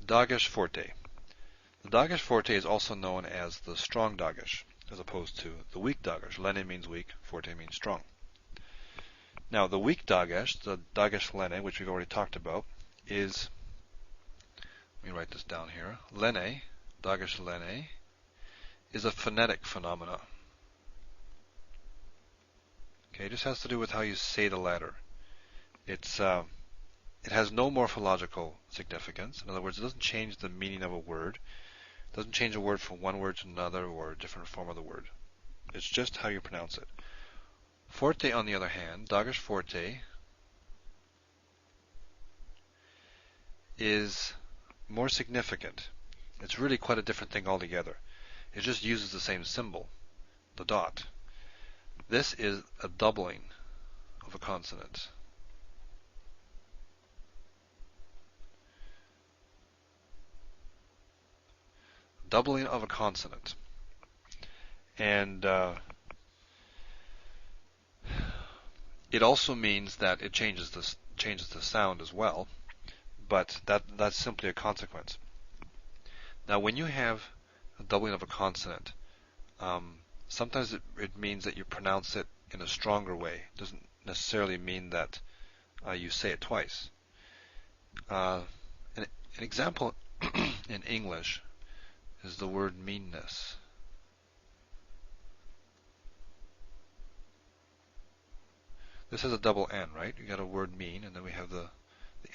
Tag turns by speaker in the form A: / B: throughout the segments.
A: Dagesh Forte. The Dagesh Forte is also known as the strong Dagesh, as opposed to the weak Dagesh. Lene means weak, Forte means strong. Now, the weak Dagesh, the Dagesh Lene, which we've already talked about, is, let me write this down here, Lene, Dagesh Lene, is a phonetic phenomena. Okay, it just has to do with how you say the letter. It has no morphological significance. In other words, it doesn't change the meaning of a word. It doesn't change a word from one word to another or a different form of the word. It's just how you pronounce it. Forte, on the other hand, Dagesh Forte, is more significant. It's really quite a different thing altogether. It just uses the same symbol, the dot. This is a doubling of a consonant. Doubling of a consonant. And it also means that it changes the sound as well, but that's simply a consequence. Now, when you have a doubling of a consonant, sometimes it means that you pronounce it in a stronger way. It doesn't necessarily mean that you say it twice. An example in English is the word meanness. This has a double N, right? You got a word mean, and then we have the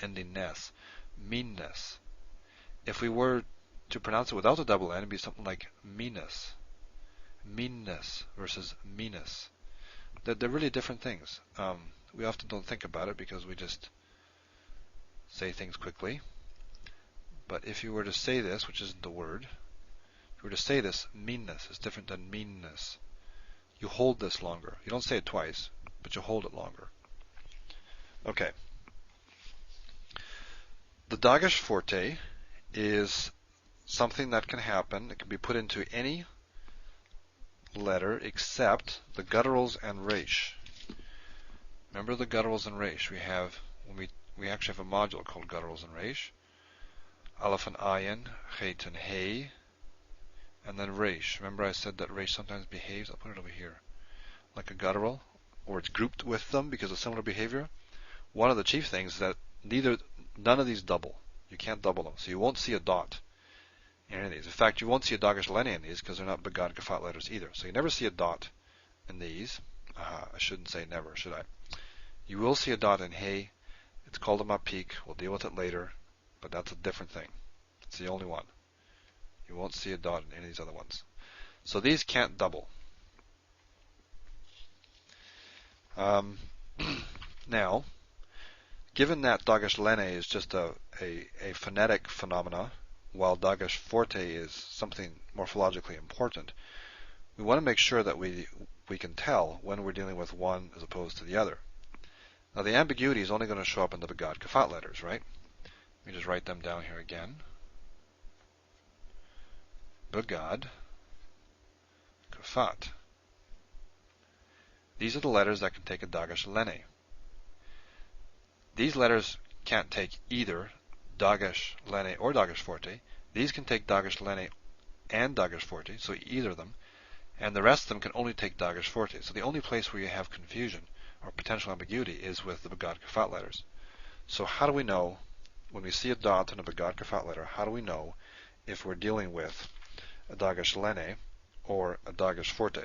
A: ending ness. Meanness. If we were to pronounce it without a double N, it'd be something like meanness. Meanness versus meanness. They're really different things. We often don't think about it because we just say things quickly. But if you were to say this, which isn't the word, if you were to say this, meanness is different than meanness. You hold this longer. You don't say it twice, but you hold it longer. Okay. The Dagesh Forte is something that can happen. It can be put into any letter except the gutturals and resh. Remember the gutturals and resh? We actually have a module called gutturals and resh. Aleph and ayin, chet and hey, and then resh. Remember I said that resh sometimes behaves, I'll put it over here, like a guttural, or it's grouped with them because of similar behavior. One of the chief things is that none of these double. You can't double them. So you won't see a dot in any of these. In fact, you won't see a Dagesh Lene in these because they're not Begad Gefat letters either. So you never see a dot in these. I shouldn't say never, should I? You will see a dot in hey. It's called a mapik. We'll deal with it later, but that's a different thing. It's the only one. You won't see a dot in any of these other ones. So these can't double. Now, given that Dagesh Lene is just a phonetic phenomena, while Dagesh Forte is something morphologically important, we want to make sure that we can tell when we're dealing with one as opposed to the other. Now the ambiguity is only going to show up in the Begad Gefat letters, right? Let me just write them down here again. Begad Gefat. These are the letters that can take a Dagesh Lene. These letters can't take either Dagesh Lene or Dagesh Forte. These can take Dagesh Lene and Dagesh Forte, so either of them, and the rest of them can only take Dagesh Forte. So the only place where you have confusion or potential ambiguity is with the Begad Gefat letters. So how do we know, when we see a dot in a Begad Gefat letter, how do we know if we're dealing with a Dagesh Lene or a Dagesh Forte?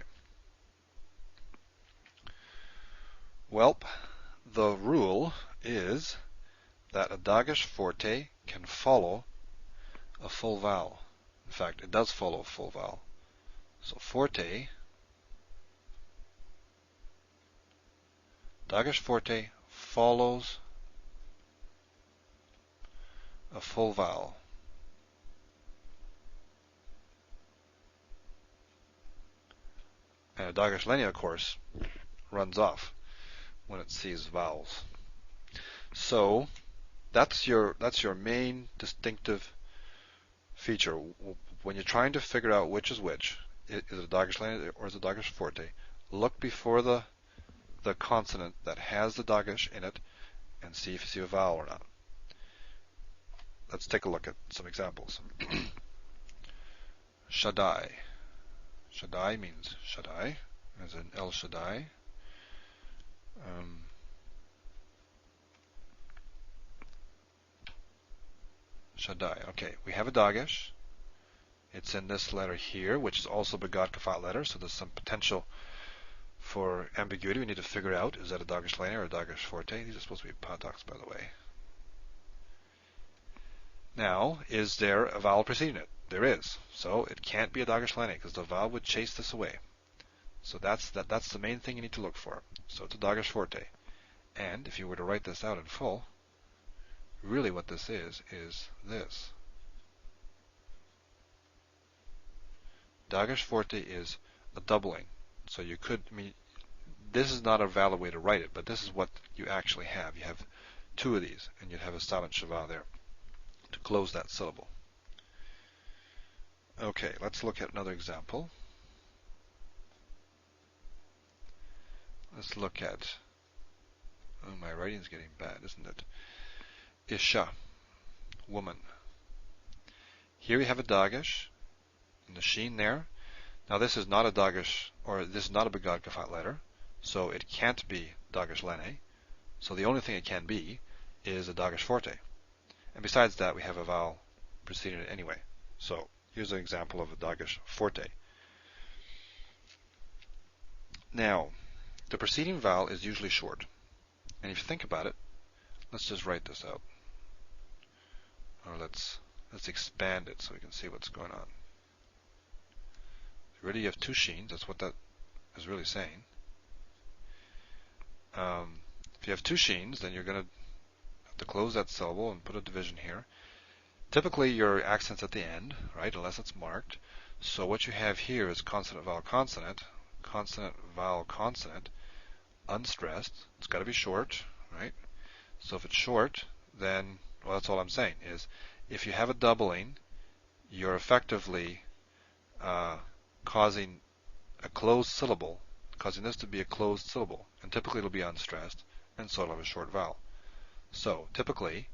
A: Well, the rule is that a Dagesh Forte can follow a full vowel. In fact, it does follow a full vowel. So Forte, Dagesh Forte follows a full vowel. And a Dagesh Lene, of course, runs off when it sees vowels. So that's your main distinctive feature. When you're trying to figure out which is which, is it a Dagesh Lene or is it a Dagesh Forte, look before the consonant that has the Dagesh in it and see if you see a vowel or not. let's take a look at some examples. Shaddai. Shaddai means Shaddai, as in El Shaddai. Shaddai. Okay, we have a Dagesh. It's in this letter here, which is also a Begad Kafat letter, so there's some potential for ambiguity. We need to figure out, is that a Dagesh Lane or a Dagesh Forte? These are supposed to be pataks, by the way. Now, is there a vowel preceding it? There is. So it can't be a Dagesh Lane because the vowel would chase this away. So that's the main thing you need to look for. So it's a Dagesh Forte. And if you were to write this out in full, really what this is this. Dagesh Forte is a doubling. So you could, this is not a valid way to write it, but this is what you actually have. You have two of these, and you'd have a silent shava there to close that syllable. Okay, let's look at another example. Let's look at, oh, my writing's getting bad, isn't it? Isha, woman. Here we have a Dagesh, and the sheen there. Now this is not a Dagesh, or this is not a Begad Kafat letter, so it can't be Dagesh Lene. So the only thing it can be is a Dagesh Forte. And besides that, we have a vowel preceding it anyway. So here's an example of a Dagesh Forte. Now, the preceding vowel is usually short. And if you think about it, let's just write this out. Or let's expand it so we can see what's going on. Already you have two sheens, that's what that is really saying. If you have two sheens, then you're going to have to close that syllable and put a division here. Typically your accent's at the end, right, unless it's marked. So what you have here is consonant, vowel, consonant, consonant, vowel, consonant, unstressed. It's got to be short, right? So if it's short, then, well, that's all I'm saying, is if you have a doubling, you're effectively causing a closed syllable, causing this to be a closed syllable. And typically it'll be unstressed, and so it'll have a short vowel. So typically,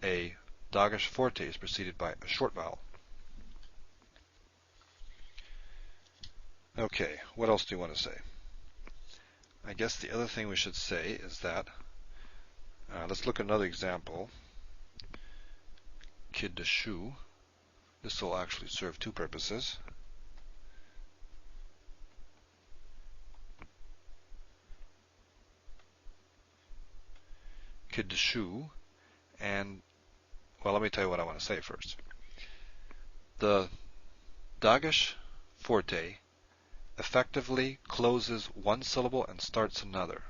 A: a Dagesh Forte is preceded by a short vowel. Okay, what else do you want to say? I guess the other thing we should say is that, let's look at another example. Kiddushu. This will actually serve two purposes. Kiddushu, and, well, let me tell you what I want to say first. The Dagesh Forte effectively closes one syllable and starts another,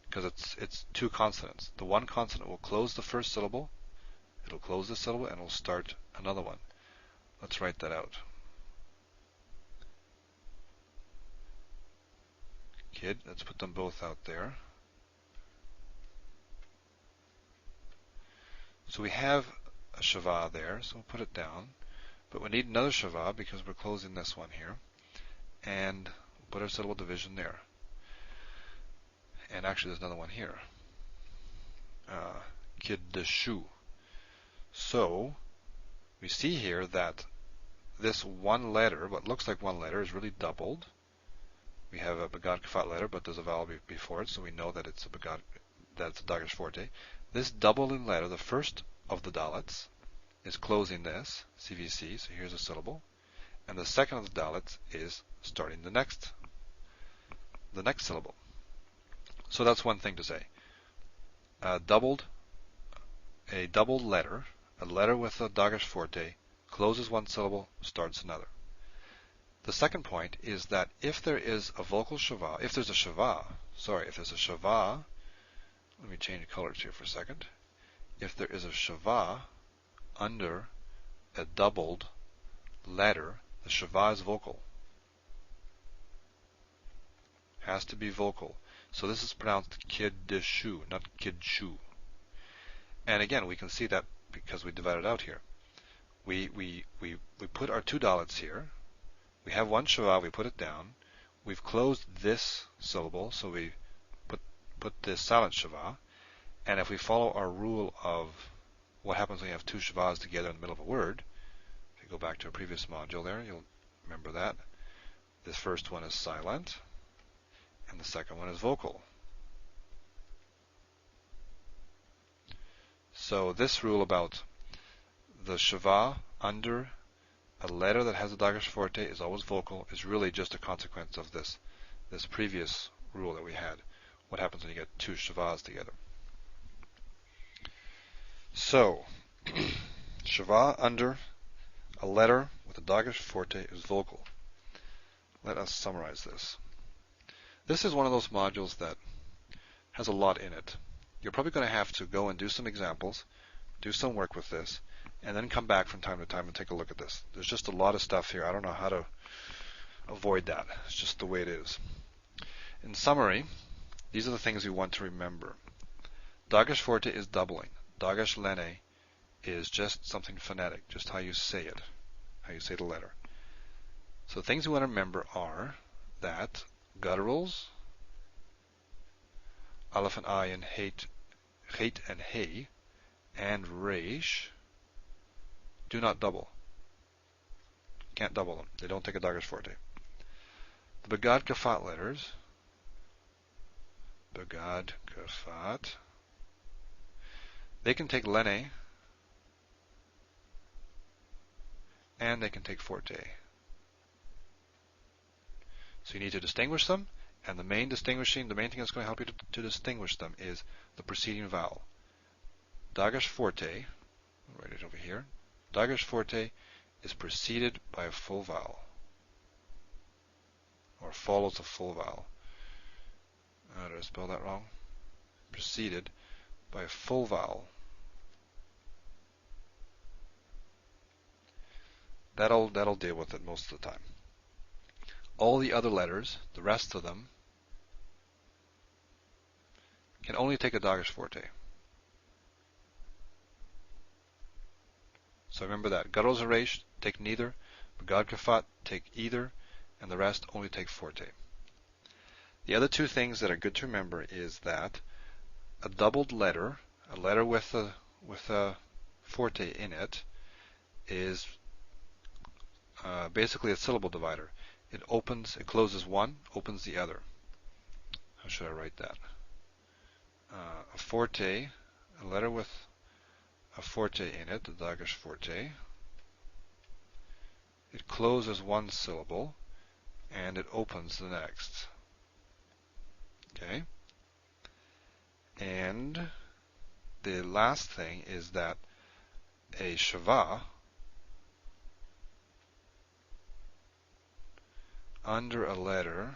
A: because it's two consonants. The one consonant will close the first syllable, it'll close the syllable, and it'll start another one. Let's write that out. Kid, let's put them both out there. So we have a shava there, so we'll put it down. But we need another shava because we're closing this one here. And we'll put our syllable division there. And actually there's another one here. Kiddushu. So we see here that this one letter, what looks like one letter, is really doubled. We have a Begad Kafat letter, but there's a vowel before it, so we know that it's a Begad, that it's a Dagesh Forte. This doubling letter, the first of the Dalits, is closing this, CVC, so here's a syllable. And the second of the Dalits is starting the next syllable. So that's one thing to say. A doubled letter, a letter with a Dagesh Forte, closes one syllable, starts another. The second point is that if there is a vocal shava, if there's a shava, let me change colors here for a second. If there is a shava under a doubled letter, the shava is vocal. Has to be vocal. So this is pronounced kiddushu, not kidshu. And again, we can see that because we divided out here. We put our two dalits here. We have one shava, we put it down. We've closed this syllable, so we put this silent shava. And if we follow our rule of what happens when you have two shvas together in the middle of a word. If you go back to a previous module there, you'll remember that. This first one is silent, and the second one is vocal. So this rule about the shva under a letter that has a Dagesh Forte is always vocal is really just a consequence of this previous rule that we had. What happens when you get two shvas together? So, shva under a letter with a Dagesh Forte is vocal. Let us summarize this. This is one of those modules that has a lot in it. You're probably going to have to go and do some examples, do some work with this, and then come back from time to time and take a look at this. There's just a lot of stuff here. I don't know how to avoid that. It's just the way it is. In summary, these are the things you want to remember. Dagesh Forte is doubling. Dagesh Lene is just something phonetic, just how you say it, how you say the letter. So things you want to remember are that gutturals, Aleph and Ayin, Chet and Hey, and Reish do not double. Can't double them. They don't take a Dagesh Forte. The Begad Kafat letters, Begad Kafat, they can take Lene and they can take Forte. So you need to distinguish them, and the main thing that's going to help you to distinguish them is the preceding vowel. Dagesh Forte, I'll write it over here, Dagesh Forte is preceded by a full vowel, or follows a full vowel. Did I spell that wrong? Preceded by a full vowel. That'll deal with it most of the time. All the other letters, the rest of them, can only take a Dagesh Forte. So remember that. Gutturals and Reish take neither, Begad Kafat take either, and the rest only take Forte. The other two things that are good to remember is that a doubled letter, a letter with a Forte in it, is basically a syllable divider. It closes one, opens the other. How should I write that? A Forte, a letter with a Forte in it, the Dagesh Forte, it closes one syllable and it opens the next. Okay? And the last thing is that a shva under a letter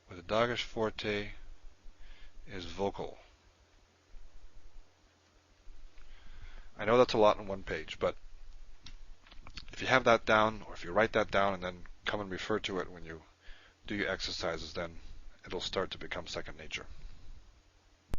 A: with a Dagesh Forte is vocal. I know that's a lot on one page, but if you have that down, or if you write that down and then come and refer to it when you do your exercises, then it'll start to become second nature.